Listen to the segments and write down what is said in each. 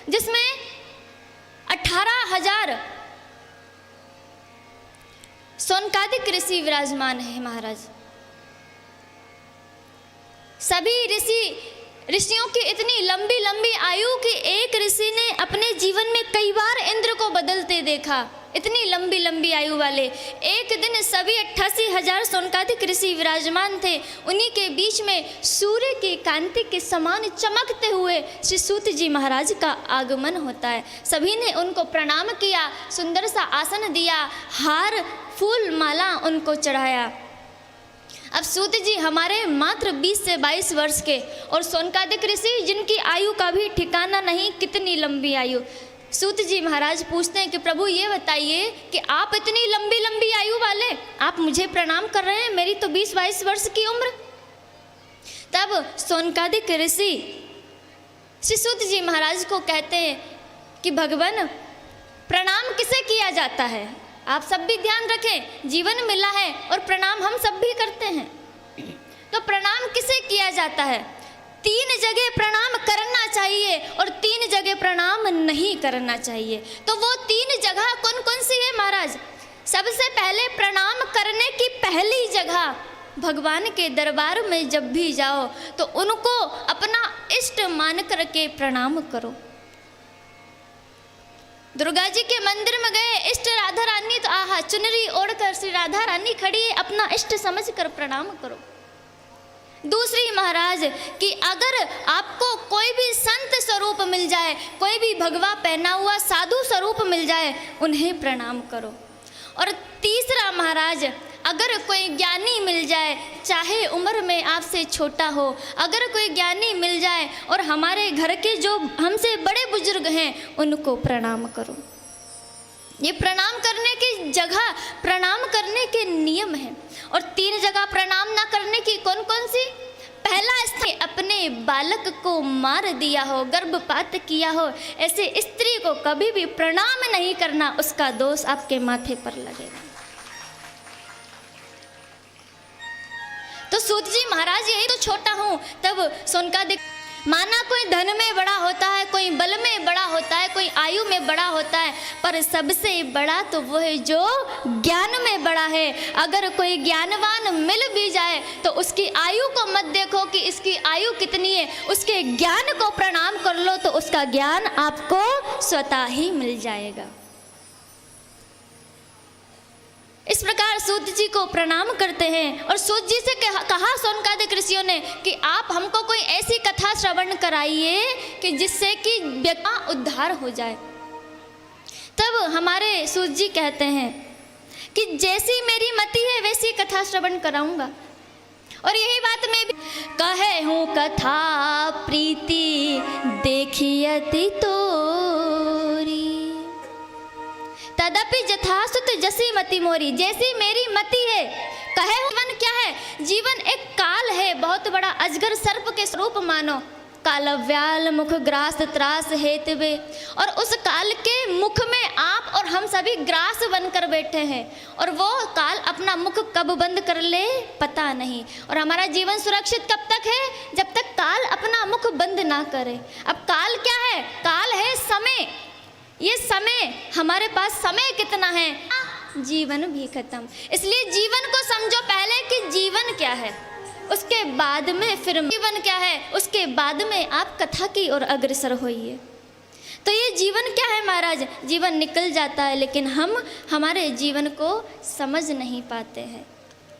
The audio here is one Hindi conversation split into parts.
जिसमें 18,000 सौनकादिक ऋषि विराजमान है महाराज। सभी ऋषियों की इतनी लंबी लंबी आयु कि एक ऋषि ने अपने जीवन में कई बार इंद्र को बदलते देखा। इतनी लंबी लंबी आयु वाले एक दिन सभी 88,000 सौनकादिक ऋषि विराजमान थे। उन्हीं के बीच में सूर्य की कांति के समान चमकते हुए श्री सूत जी महाराज का आगमन होता है। सभी ने उनको प्रणाम किया, सुंदर सा आसन दिया, हार फूल माला उनको चढ़ाया। अब सूत जी हमारे मात्र 20 से 22 वर्ष के और सौनकादिक ऋषि जिनकी आयु का भी ठिकाना नहीं, कितनी लंबी आयु। सूत जी महाराज पूछते हैं कि प्रभु ये बताइए कि आप इतनी लंबी लंबी आयु वाले, आप मुझे प्रणाम कर रहे हैं, मेरी तो 20-22 वर्ष की उम्र। तब सौनकादिक ऋषि श्री सूत जी महाराज को कहते हैं कि भगवान, प्रणाम किसे किया जाता है? आप सब भी ध्यान रखें, जीवन मिला है और प्रणाम हम सब भी करते हैं, तो प्रणाम किसे किया जाता है? 3 जगह प्रणाम करना चाहिए और 3 जगह प्रणाम नहीं करना चाहिए। तो वो 3 जगह कौन कौन सी है महाराज? सबसे पहले प्रणाम करने की पहली जगह, भगवान के दरबार में जब भी जाओ तो उनको अपना इष्ट मान करके प्रणाम करो। दुर्गा जी के मंदिर में गए, इष्ट राधा रानी, तो आहा चुनरी ओढ़कर श्री राधा रानी खड़ी है, अपना इष्ट समझकर प्रणाम करो। दूसरी महाराज कि अगर आपको कोई भी संत स्वरूप मिल जाए, कोई भी भगवा पहना हुआ साधु स्वरूप मिल जाए, उन्हें प्रणाम करो। और तीसरा महाराज, अगर कोई ज्ञानी मिल जाए, चाहे उम्र में आपसे छोटा हो, अगर कोई ज्ञानी मिल जाए और हमारे घर के जो हमसे बड़े बुजुर्ग हैं उनको प्रणाम करो। ये प्रणाम करने की जगह, प्रणाम करने के नियम हैं। और 3 जगह प्रणाम ना करने की कौन कौन सी? पहला स्थान, अपने बालक को मार दिया हो, गर्भपात किया हो, ऐसे स्त्री को कभी भी प्रणाम नहीं करना, उसका दोष आपके माथे पर लगेगा। तो सूत जी महाराज यही तो छोटा हूँ, तब सौनकादिक माना कोई धन में बड़ा होता है, कोई बल में बड़ा होता है, कोई आयु में बड़ा होता है, पर सबसे बड़ा तो वो है जो ज्ञान में बड़ा है। अगर कोई ज्ञानवान मिल भी जाए तो उसकी आयु को मत देखो कि इसकी आयु कितनी है, उसके ज्ञान को प्रणाम कर लो तो उसका ज्ञान आपको स्वतः ही मिल जाएगा। इस प्रकार सूत जी को प्रणाम करते हैं और सूत जी से कहा सौनकादिक ऋषियों ने कि आप हमको कोई ऐसी कथा श्रवण कराइए कि जिससे कि व्यक्ति का उद्धार हो जाए। तब हमारे सूत जी कहते हैं कि जैसी मेरी मति है वैसी कथा श्रवण कराऊंगा। और यही बात मैं भी कहे हूँ, कथा प्रीति देखियति तोरी, तदपि जथासुत जसी मति मोरी। जैसी मेरी मति है, कहे जीवन क्या है? जीवन एक काल है, बहुत बड़ा अजगर सर्प के स्वरूप मानो। काल व्याल मुख ग्रास त्रास हेतवे, और उस काल के मुख में आप और हम सभी ग्रास बनकर बैठे हैं, और वो काल अपना मुख कब बंद कर ले पता नहीं। और हमारा जीवन सुरक्षित कब तक है? जब तक काल अपना मुख बंद ना करे। अब काल क्या है? काल है समय। ये समय, हमारे पास समय कितना है? जीवन भी खत्म। इसलिए जीवन को समझो पहले कि जीवन क्या है, उसके बाद में फिर जीवन क्या है, उसके बाद में आप कथा की ओर अग्रसर होइए। तो ये जीवन क्या है महाराज? जीवन निकल जाता है लेकिन हम हमारे जीवन को समझ नहीं पाते हैं।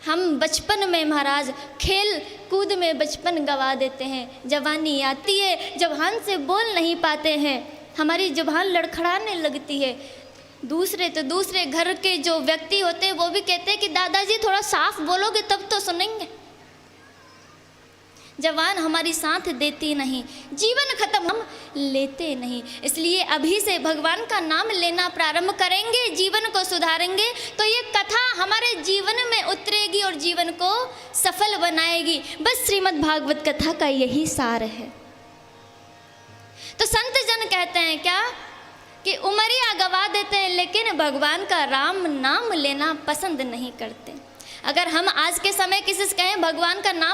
हम बचपन में महाराज खेल कूद में बचपन गवा देते हैं, जवानी आती है, जबान से बोल नहीं पाते हैं, हमारी जुबान लड़खड़ाने लगती है। दूसरे घर के जो व्यक्ति होते हैं वो भी कहते हैं कि दादाजी थोड़ा साफ बोलोगे तब तो सुनेंगे। जवान हमारी साथ देती नहीं, जीवन खत्म, हम लेते नहीं। इसलिए अभी से भगवान का नाम लेना प्रारंभ करेंगे, जीवन को सुधारेंगे, तो ये कथा हमारे जीवन में उतरेगी और जीवन को सफल बनाएगी। बस श्रीमद् भागवत कथा का यही सार है। तो संत जन कहते हैं क्या कि उमरिया गवा देते हैं लेकिन भगवान का राम नाम लेना पसंद नहीं करते। अगर हम आज के समय किसी से कहें भगवान का नाम